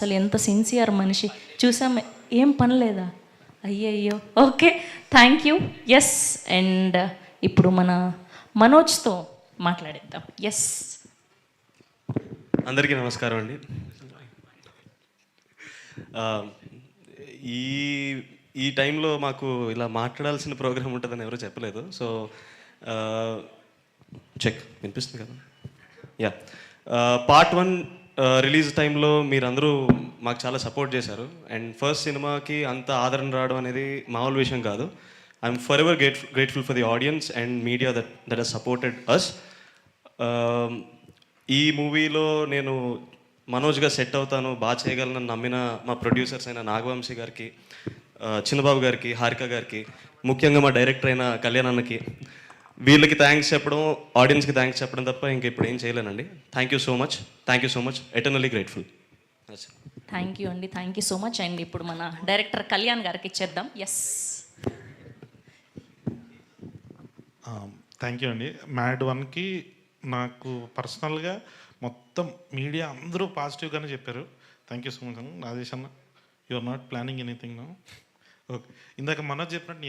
అసలు ఎంత సిన్సియర్ మనిషి చూసాం. ఏం పని లేదా? అయ్యయ్యో. Okay, thank you. Yes, and ఇప్పుడు మన మనోజ్తో మాట్లాడేద్దాం. ఎస్, అందరికీ నమస్కారం అండి. ఈ ఈ టైంలో మాకు ఇలా మాట్లాడాల్సిన ప్రోగ్రామ్ ఉంటుందని ఎవరు చెప్పలేదు. సో చెక్ వినిపిస్తుంది కదా? యా, పార్ట్ 1 రిలీజ్ టైంలో మీరందరూ మాకు చాలా సపోర్ట్ చేశారు. అండ్ ఫస్ట్ సినిమాకి అంత ఆదరణ రావడం అనేది మామూలు విషయం కాదు. I'm forever grateful for the audience and media that has supported us. ఈ మూవీలో నేను మనోజ్గా సెట్ అవుతాను, బాగా చేయగలను నమ్మిన మా ప్రొడ్యూసర్స్ అయిన నాగవంశీ గారికి, చిన్నబాబు గారికి, హారిక గారికి, ముఖ్యంగా మా డైరెక్టర్ అయిన కళ్యాణ్ అన్నకి, వీళ్ళకి థ్యాంక్స్ చెప్పడం, ఆడియన్స్కి థ్యాంక్స్ చెప్పడం తప్ప ఇంక ఇప్పుడు ఏం చేయలేనండి. Thank you so much, eternally grateful. Thank you అండి, thank you so much. And ఇప్పుడు మన డైరెక్టర్ కళ్యాణ్ గారికి ఇచ్చేద్దాం. ఎస్, థ్యాంక్ యూ అండి. మ్యాడ్ 1కి నాకు పర్సనల్గా మొత్తం మీడియా అందరూ పాజిటివ్గానే చెప్పారు. థ్యాంక్ యూ సో మచ్ అన్న. రాజేష్ అన్న, you are not planning anything no. Okay, ఇందాక మనోజ్ చెప్పినట్టు నేను